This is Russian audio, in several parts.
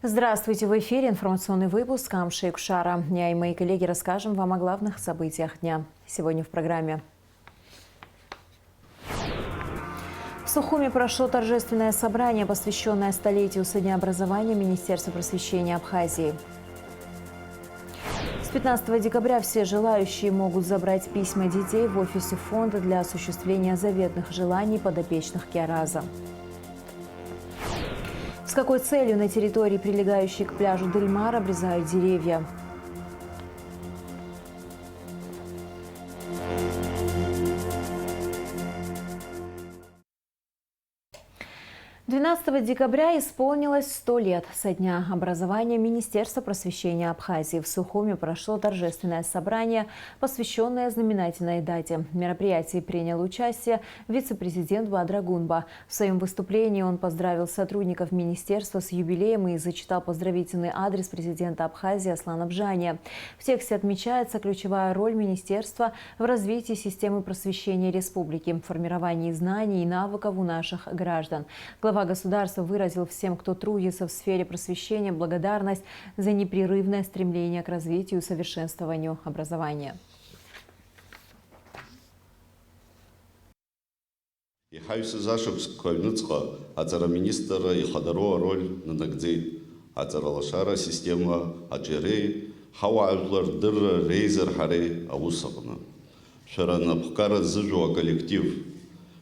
Здравствуйте, в эфире информационный выпуск Амши Кушара. Я и мои коллеги расскажем вам о главных событиях дня. Сегодня в программе. В Сухуми прошло торжественное собрание, посвященное столетию со дня образования Министерства просвещения Абхазии. С 15 декабря все желающие могут забрать письма детей в офисе фонда для осуществления заветных желаний подопечных Киараза. С какой целью на территории, прилегающей к пляжу Дельмар, обрезают деревья? «12 декабря исполнилось 100 лет со дня образования Министерства просвещения Абхазии. В Сухуми прошло торжественное собрание, посвященное знаменательной дате. В мероприятии принял участие вице-президент Бадра Гунба. В своем выступлении он поздравил сотрудников министерства с юбилеем и зачитал поздравительный адрес президента Абхазии Аслана Бжания. В тексте отмечается ключевая роль министерства в развитии системы просвещения республики, в формировании знаний и навыков у наших граждан. Глава государства выразил всем, кто трудится в сфере просвещения, благодарность за непрерывное стремление к развитию и совершенствованию образования.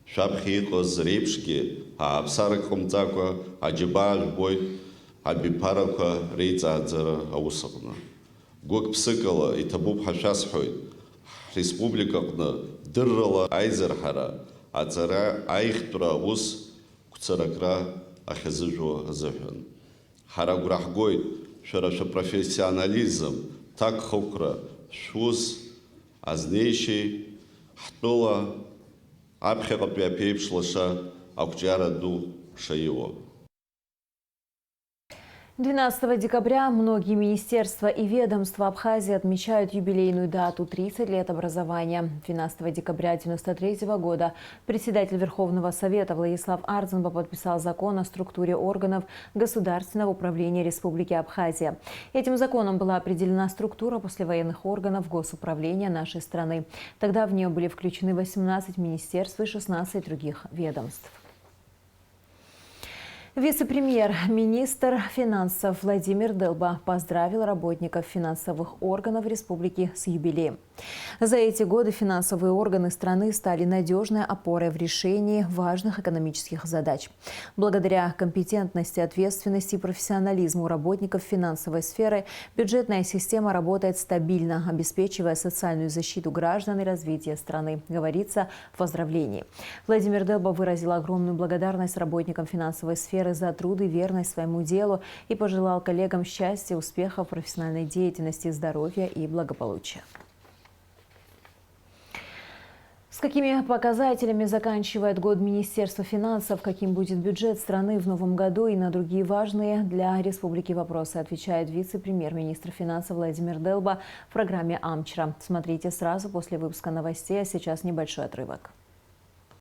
Шапхико зрепшки, а абсарак хомцаква, аджибаль бой, абипарака рейца адзара аусакна. Гук псыкала и табуб хашасхой. Республикакна дыррала айзерхара, адзара айхтура ус куцаракра ахязыжу азыхын. Харагурахгой, шараша профессионализм, так хокра, шуз, азнейший, хтула, Абхерапия пейпшлаша, акчараду шаио. 12 декабря многие министерства и ведомства Абхазии отмечают юбилейную дату – 30 лет образования. 12 декабря 1993 года председатель Верховного Совета Владислав Ардзанба подписал закон о структуре органов Государственного управления Республики Абхазия. Этим законом была определена структура послевоенных органов госуправления нашей страны. Тогда в нее были включены 18 министерств и 16 других ведомств. Вице-премьер-министр финансов Владимир Делба поздравил работников финансовых органов республики с юбилеем. За эти годы финансовые органы страны стали надежной опорой в решении важных экономических задач. Благодаря компетентности, ответственности и профессионализму работников финансовой сферы бюджетная система работает стабильно, обеспечивая социальную защиту граждан и развитие страны, говорится в поздравлении. Владимир Делба выразил огромную благодарность работникам финансовой сферы за труд и верность своему делу и пожелал коллегам счастья, успехов в профессиональной деятельности, здоровья и благополучия. С какими показателями заканчивает год Министерство финансов, каким будет бюджет страны в новом году и на другие важные для республики вопросы, отвечает вице-премьер-министр финансов Владимир Делба в программе «Амчра». Смотрите сразу после выпуска новостей, а сейчас небольшой отрывок.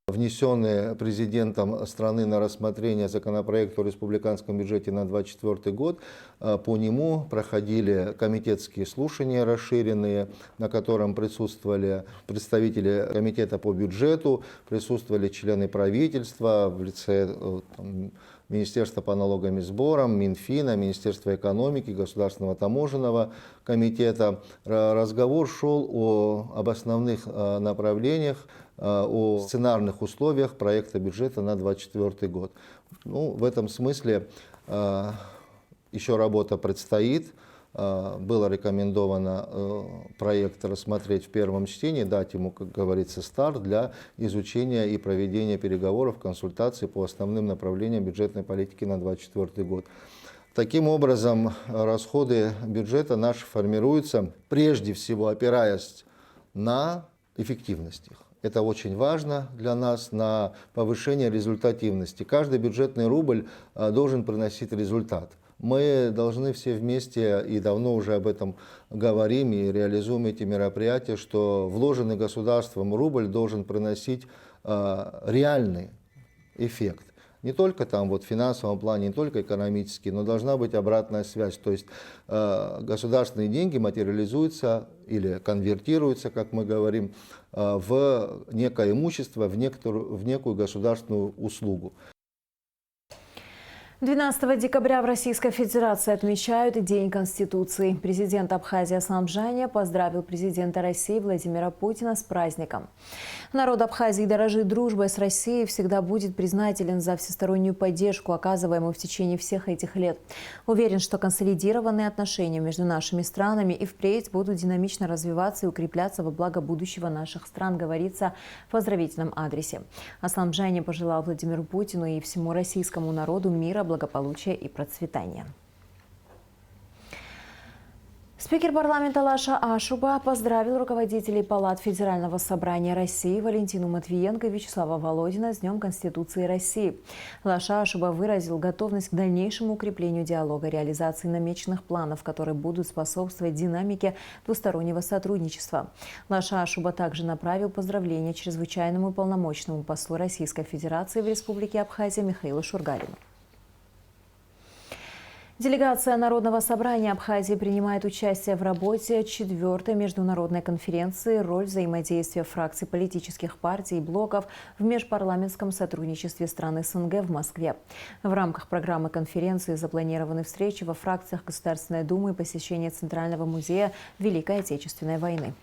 Внесенный президентом страны на рассмотрение законопроект о республиканском бюджете на 2024 год, по нему проходили комитетские слушания расширенные, на котором присутствовали представители комитета по бюджету, присутствовали члены правительства в лице Министерства по налогам и сборам, Минфина, Министерства экономики, Государственного таможенного комитета. Разговор шел об основных направлениях, о сценарных условиях проекта бюджета на 2024 год. В этом смысле еще работа предстоит. Было рекомендовано проект рассмотреть в первом чтении, дать ему, как говорится, старт для изучения и проведения переговоров, консультаций по основным направлениям бюджетной политики на 2024 год. Таким образом, расходы бюджета наши формируются, прежде всего опираясь на эффективность их. Это очень важно для нас, на повышение результативности. Каждый бюджетный рубль должен приносить результат. Мы должны все вместе, и давно уже об этом говорим и реализуем эти мероприятия, что вложенный государством рубль должен приносить реальный эффект. Не только там вот в финансовом плане, не только экономически, но должна быть обратная связь. То есть государственные деньги материализуются или конвертируются, как мы говорим, в некое имущество, в некую государственную услугу. 12 декабря в Российской Федерации отмечают День Конституции. Президент Абхазии Аслан Бжания поздравил президента России Владимира Путина с праздником. Народ Абхазии дорожит дружбой с Россией и всегда будет признателен за всестороннюю поддержку, оказываемую в течение всех этих лет. Уверен, что консолидированные отношения между нашими странами и впредь будут динамично развиваться и укрепляться во благо будущего наших стран, говорится в поздравительном адресе. Аслан Бжания пожелал Владимиру Путину и всему российскому народу мира, благополучия и процветания. Спикер парламента Лаша Ашуба поздравил руководителей палат Федерального собрания России Валентину Матвиенко и Вячеслава Володина с Днем Конституции России. Лаша Ашуба выразил готовность к дальнейшему укреплению диалога, реализации намеченных планов, которые будут способствовать динамике двустороннего сотрудничества. Лаша Ашуба также направил поздравления чрезвычайному и полномочному послу Российской Федерации в Республике Абхазия Михаилу Шургалину. Делегация Народного собрания Абхазии принимает участие в работе 4-й международной конференции «Роль взаимодействия фракций политических партий и блоков в межпарламентском сотрудничестве стран СНГ» в Москве. В рамках программы конференции запланированы встречи во фракциях Государственной Думы и посещение Центрального музея Великой Отечественной войны.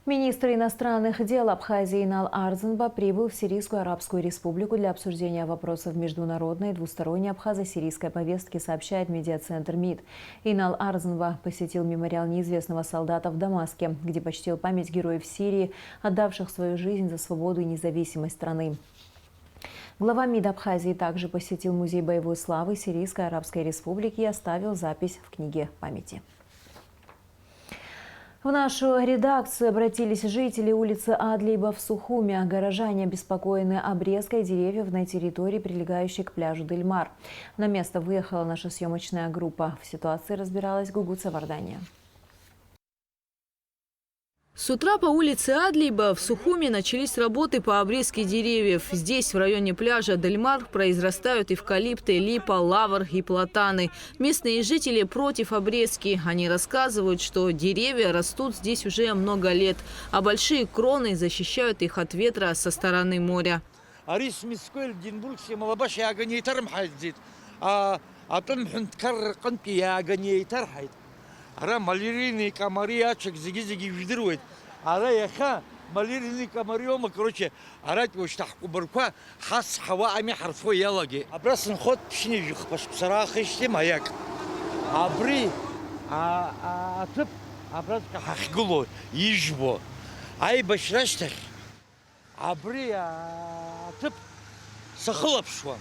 Министр иностранных дел Абхазии Инал Арзанба прибыл в Сирийскую Арабскую Республику для обсуждения вопросов международной и двусторонней абхазо-сирийской повестки, сообщает медиацентр МИД. Инал Арзанба посетил мемориал неизвестного солдата в Дамаске, где почтил память героев Сирии, отдавших свою жизнь за свободу и независимость страны. Глава МИД Абхазии также посетил музей боевой славы Сирийской Арабской Республики и оставил запись в книге памяти. В нашу редакцию обратились жители улицы Адлиба в Сухуме. Горожане обеспокоены обрезкой деревьев на территории, прилегающей к пляжу Дель-Мар. На место выехала наша съемочная группа. В ситуации разбиралась Гугуца Вардания. С утра по улице Адлиба в Сухуме начались работы по обрезке деревьев. Здесь, в районе пляжа Дель-Мар, произрастают эвкалипты, липа, лавр и платаны. Местные жители против обрезки. Они рассказывают, что деревья растут здесь уже много лет, а большие кроны защищают их от ветра со стороны моря. Ара малярийные комариячек зиги-зиги вдрует. Ара яха малярийные комариома, короче, арать вот штахку барква хас хава ами харфо ялаги. Абрасын ход пшни паш псараха иште маяк. Абри атып абраска хахгуло ижбо. Ай башраштах. Абри атып сахлапшван.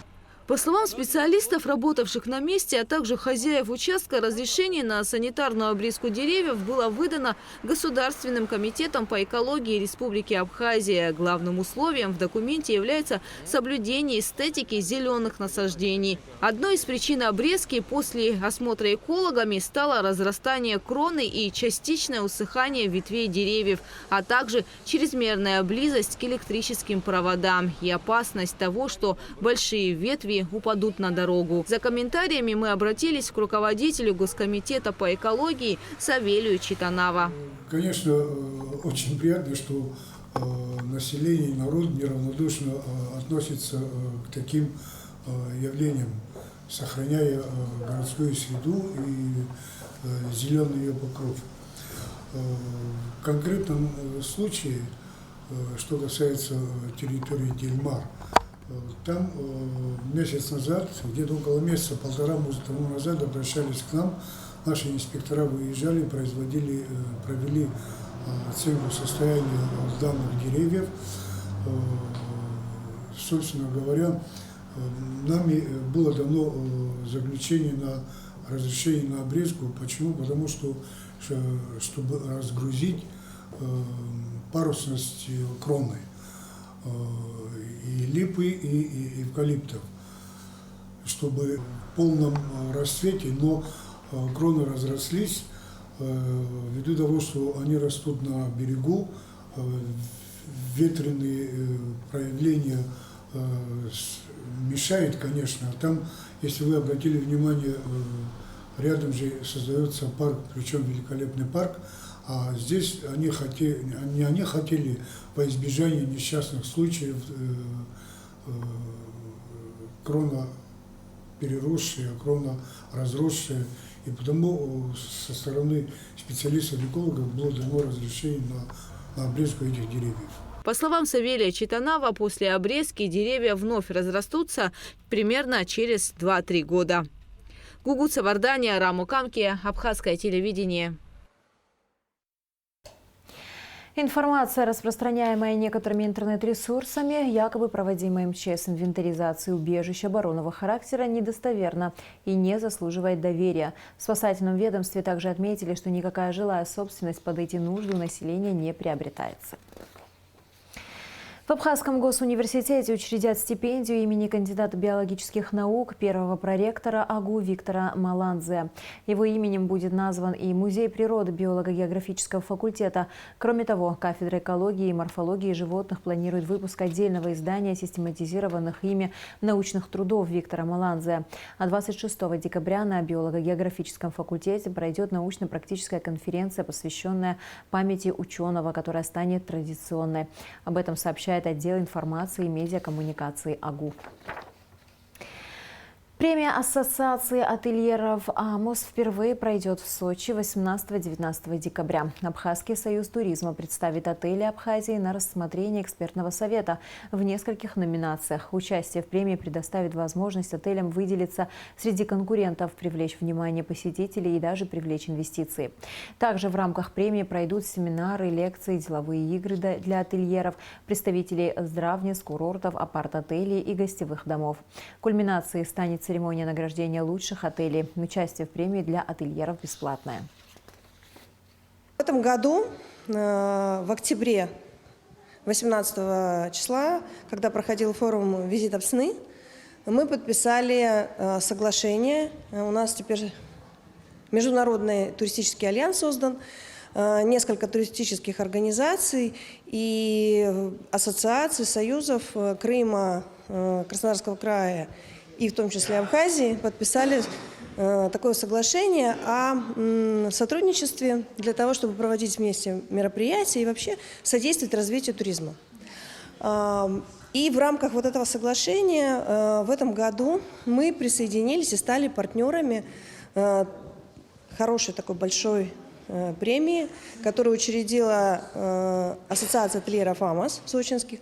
По словам специалистов, работавших на месте, а также хозяев участка, разрешение на санитарную обрезку деревьев было выдано Государственным комитетом по экологии Республики Абхазия. Главным условием в документе является соблюдение эстетики зеленых насаждений. Одной из причин обрезки после осмотра экологами стало разрастание кроны и частичное усыхание ветвей деревьев, а также чрезмерная близость к электрическим проводам и опасность того, что большие ветви упадут на дорогу. За комментариями мы обратились к руководителю Госкомитета по экологии Савелию Читанава. Конечно, очень приятно, что население и народ неравнодушно относится к таким явлениям, сохраняя городскую среду и зеленый ее покров. В конкретном случае, что касается территории Дель-Мар, там месяц назад, где-то около месяца, полтора, может, тому назад обращались к нам, наши инспектора выезжали, провели оценку состояния данных деревьев. Собственно говоря, нами было дано заключение на разрешение на обрезку. Почему? Потому что, чтобы разгрузить парусность кроны и липы, и эвкалиптов, чтобы в полном расцвете, но кроны разрослись ввиду того, что они растут на берегу, ветреные проявления мешает, конечно. Там, если вы обратили внимание, рядом же создается парк, причем великолепный парк. А здесь они хотели во избежание несчастных случаев крона переросшая, крона разросшая. И потому со стороны специалистов-экологов было дано разрешение на обрезку этих деревьев. По словам Савелия Читанава, после обрезки деревья вновь разрастутся примерно через 2-3 года. Гугуца Вардания, Раму Камки, Абхазское телевидение. Информация, распространяемая некоторыми интернет-ресурсами, якобы проводимая МЧС инвентаризации убежищ оборонного характера, недостоверна и не заслуживает доверия. В спасательном ведомстве также отметили, что никакая жилая собственность под эти нужды у населения не приобретается. В Абхазском госуниверситете учредят стипендию имени кандидата биологических наук первого проректора АГУ Виктора Маландзе. Его именем будет назван и Музей природы биолого-географического факультета. Кроме того, кафедра экологии и морфологии животных планирует выпуск отдельного издания систематизированных ими научных трудов Виктора Маландзе. А 26 декабря на биолого-географическом факультете пройдет научно-практическая конференция, посвященная памяти ученого, которая станет традиционной. Об этом сообщает отдел информации и медиакоммуникации АГУ. Премия Ассоциации ательеров АМОС впервые пройдет в Сочи 18-19 декабря. Абхазский союз туризма представит отели Абхазии на рассмотрение экспертного совета в нескольких номинациях. Участие в премии предоставит возможность отелям выделиться среди конкурентов, привлечь внимание посетителей и даже привлечь инвестиции. Также в рамках премии пройдут семинары, лекции, деловые игры для ательеров, представителей здравниц, курортов, апарт-отелей и гостевых домов. Кульминацией станет церемония награждения лучших отелей. Участие в премии для ательеров бесплатное. В этом году, в октябре 18 числа, когда проходил форум «Визит Апсны», мы подписали соглашение. У нас теперь Международный туристический альянс создан, несколько туристических организаций и ассоциаций, союзов Крыма, Краснодарского края и в том числе Абхазии подписали такое соглашение о сотрудничестве для того, чтобы проводить вместе мероприятия и вообще содействовать развитию туризма. И в рамках вот этого соглашения в этом году мы присоединились и стали партнерами хорошей такой большой премии, которую учредила Ассоциация ательеров АМОС сочинских.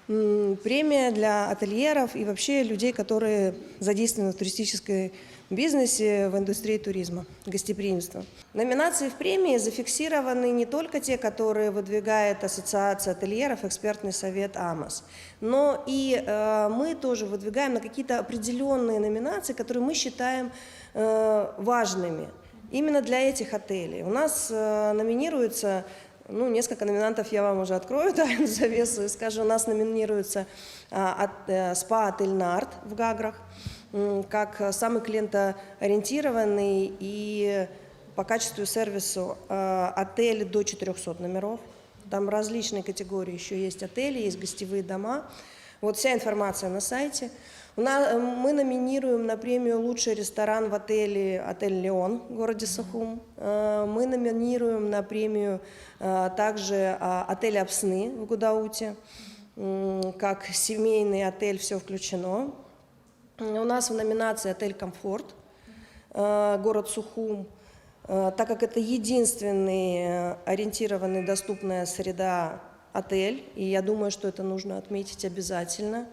Премия для ательеров и вообще людей, которые задействованы в туристическом бизнесе, в индустрии туризма, гостеприимства. Номинации в премии зафиксированы не только те, которые выдвигает Ассоциация ательеров, экспертный совет АМОС, но и мы тоже выдвигаем на какие-то определенные номинации, которые мы считаем важными именно для этих отелей. У нас номинируется... несколько номинантов я вам уже открою, тайну завесу, и скажу. У нас номинируется спа-отель «Нарт» в Гаграх, как самый клиентоориентированный и по качеству и сервису отель до 400 номеров. Там различные категории еще есть отели, есть гостевые дома. Вот вся информация на сайте. Мы номинируем на премию «Лучший ресторан» в отеле «Отель Леон» в городе Сухум. Мы номинируем на премию также отель «Апсны» в Гудауте, как семейный отель «Все включено». У нас в номинации «Отель Комфорт», город Сухум, так как это единственный ориентированный доступная среда отель, и я думаю, что это нужно отметить обязательно.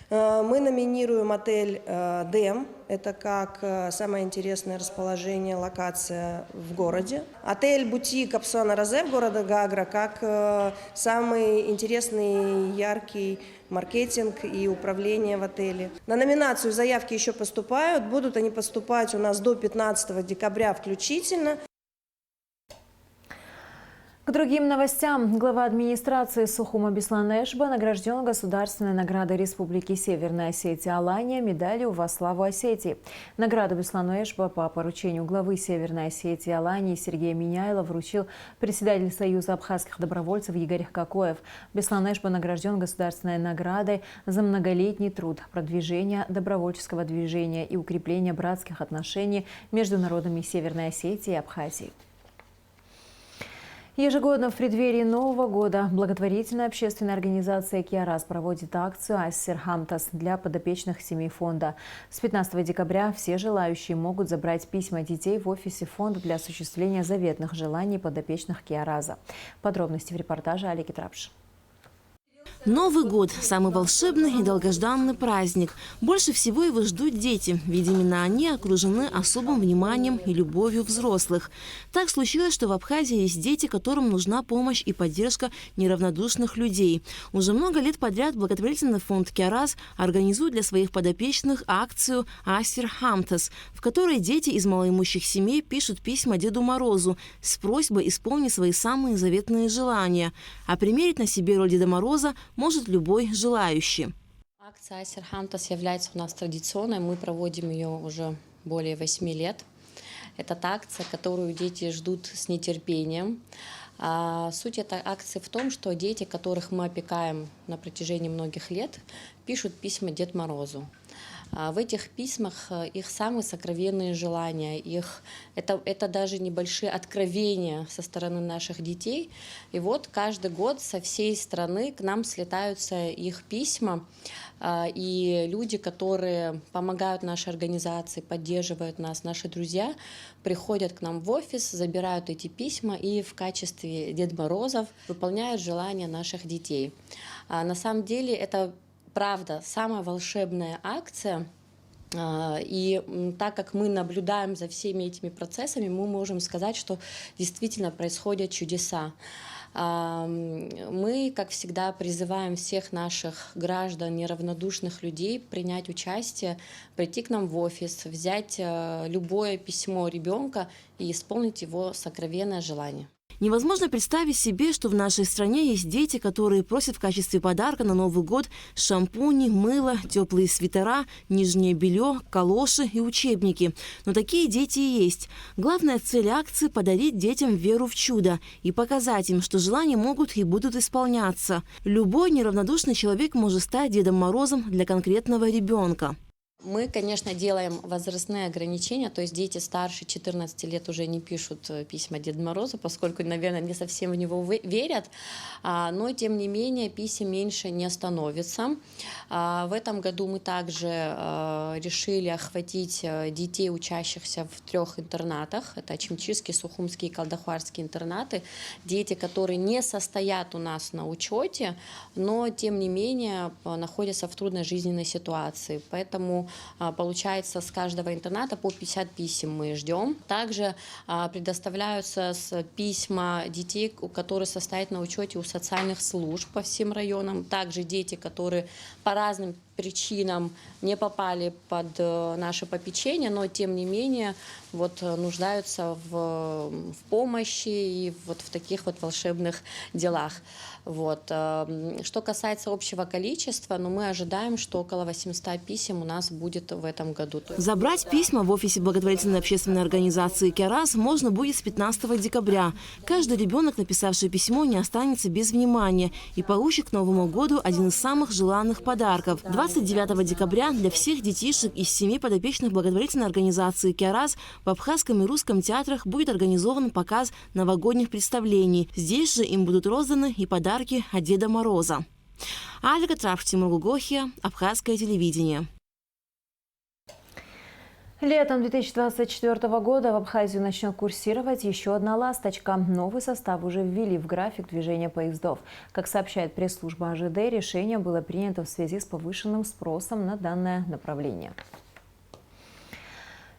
Мы номинируем отель «Дэм», это как самое интересное расположение, локация в городе. Отель-бутик «Апсана Розе» в городе Гагра, как самый интересный, яркий маркетинг и управление в отеле. На номинацию заявки еще поступают, будут они поступать у нас до 15 декабря включительно. К другим новостям. Глава администрации Сухума Беслан Эшба награжден государственной наградой Республики Северная Осетия Алания медалью во славу Осетии. Награду Беслану Эшба по поручению главы Северной Осетии Алании Сергея Миняйла вручил председатель Союза абхазских добровольцев Игорь Кокоев. Беслан Эшба награжден государственной наградой за многолетний труд, продвижение добровольческого движения и укрепление братских отношений между народами Северной Осетии и Абхазии. Ежегодно в преддверии Нового года благотворительная общественная организация «Киарас» проводит акцию «Ассир Хамтас» для подопечных семей фонда. С 15 декабря все желающие могут забрать письма детей в офисе фонда для осуществления заветных желаний подопечных «Киараза». Подробности в репортаже Алики Трапш. Новый год – самый волшебный и долгожданный праздник. Больше всего его ждут дети, ведь именно они окружены особым вниманием и любовью взрослых. Так случилось, что в Абхазии есть дети, которым нужна помощь и поддержка неравнодушных людей. Уже много лет подряд благотворительный фонд «Киарас» организует для своих подопечных акцию «Ассир Хамтас», в которой дети из малоимущих семей пишут письма Деду Морозу с просьбой исполнить свои самые заветные желания. А примерить на себе роль Деда Мороза может любой желающий. Акция «Ассир Хамтас» является у нас традиционной. Мы проводим ее уже более 8 лет. Это та акция, которую дети ждут с нетерпением. Суть этой акции в том, что дети, которых мы опекаем на протяжении многих лет, пишут письма Деду Морозу. В этих письмах их самые сокровенные желания, это даже небольшие откровения со стороны наших детей. И вот каждый год со всей страны к нам слетаются их письма, и люди, которые помогают нашей организации, поддерживают нас, наши друзья, приходят к нам в офис, забирают эти письма и в качестве Деда Морозов выполняют желания наших детей. На самом деле это правда, самая волшебная акция, и так как мы наблюдаем за всеми этими процессами, мы можем сказать, что действительно происходят чудеса. Мы, как всегда, призываем всех наших граждан, неравнодушных людей принять участие, прийти к нам в офис, взять любое письмо ребенка и исполнить его сокровенное желание. Невозможно представить себе, что в нашей стране есть дети, которые просят в качестве подарка на Новый год шампуни, мыло, теплые свитера, нижнее белье, калоши и учебники. Но такие дети и есть. Главная цель акции – подарить детям веру в чудо и показать им, что желания могут и будут исполняться. Любой неравнодушный человек может стать Дедом Морозом для конкретного ребенка. Мы, конечно, делаем возрастные ограничения, то есть дети старше 14 лет уже не пишут письма Деду Морозу, поскольку, наверное, не совсем в него верят, но, тем не менее, писем меньше не становится. В этом году мы также решили охватить детей, учащихся в 3 интернатах, это Ачимчирские, Сухумские и Калдахварские интернаты, дети, которые не состоят у нас на учете, но, тем не менее, находятся в трудной жизненной ситуации, поэтому получается, с каждого интерната по 50 писем мы ждем. Также предоставляются письма детей, которые состоят на учете у социальных служб по всем районам. Также дети, которые по разным причинам не попали под наше попечение, но тем не менее нуждаются в помощи и в таких волшебных делах. Что касается общего количества, мы ожидаем, что около 800 писем у нас будет в этом году. Забрать письма в офисе благотворительной общественной организации «Киарас» можно будет с 15 декабря. Каждый ребенок, написавший письмо, не останется без внимания и получит к Новому году один из самых желанных подарков. 29 декабря для всех детишек из 7 подопечных благотворительной организации «Киарас» в абхазском и русском театрах будет организован показ новогодних представлений. Здесь же им будут розданы и подарки от Деда Мороза. Алика Трапш, Тимур Гугохия, Абхазское телевидение. Летом 2024 года в Абхазию начнет курсировать еще одна «Ласточка». Новый состав уже ввели в график движения поездов. Как сообщает пресс-служба АЖД, решение было принято в связи с повышенным спросом на данное направление.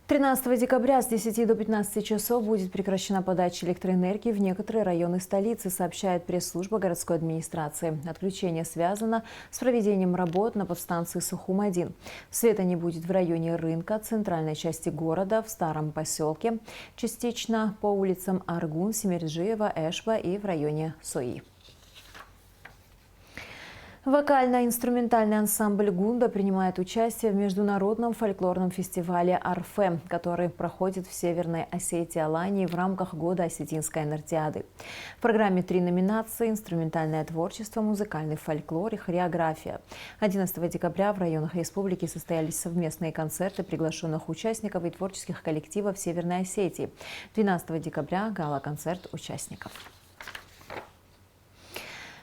13 декабря с 10 до 15 часов будет прекращена подача электроэнергии в некоторые районы столицы, сообщает пресс-служба городской администрации. Отключение связано с проведением работ на подстанции Сухум-1. Света не будет в районе рынка, центральной части города, в Старом поселке, частично по улицам Аргун, Семерджиева, Эшба и в районе Сои. Вокально-инструментальный ансамбль «Гунда» принимает участие в международном фольклорном фестивале «Арфе», который проходит в Северной Осетии Алании в рамках года осетинской энартиады. В программе 3 номинации: инструментальное творчество, музыкальный фольклор и хореография. 11 декабря в районах республики состоялись совместные концерты приглашенных участников и творческих коллективов Северной Осетии. 12 декабря – гала-концерт участников.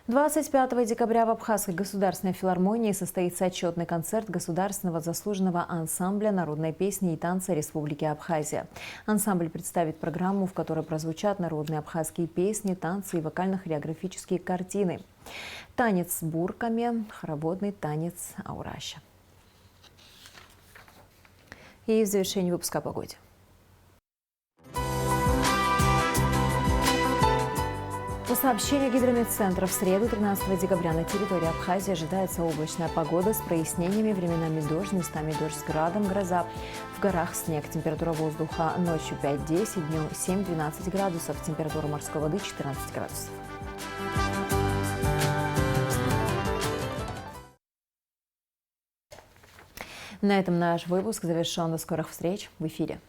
25 декабря в Абхазской государственной филармонии состоится отчетный концерт Государственного заслуженного ансамбля народной песни и танца Республики Абхазия. Ансамбль представит программу, в которой прозвучат народные абхазские песни, танцы и вокально-хореографические картины. Танец с бурками, хороводный танец Аураща. И в завершении выпуска о погоде. По сообщению гидрометцентра, в среду 13 декабря на территории Абхазии ожидается облачная погода с прояснениями, временами дождь, местами дождь с градом, гроза. В горах снег. Температура воздуха ночью 5-10, днем 7-12 градусов. Температура морской воды 14 градусов. На этом наш выпуск завершен. До скорых встреч в эфире.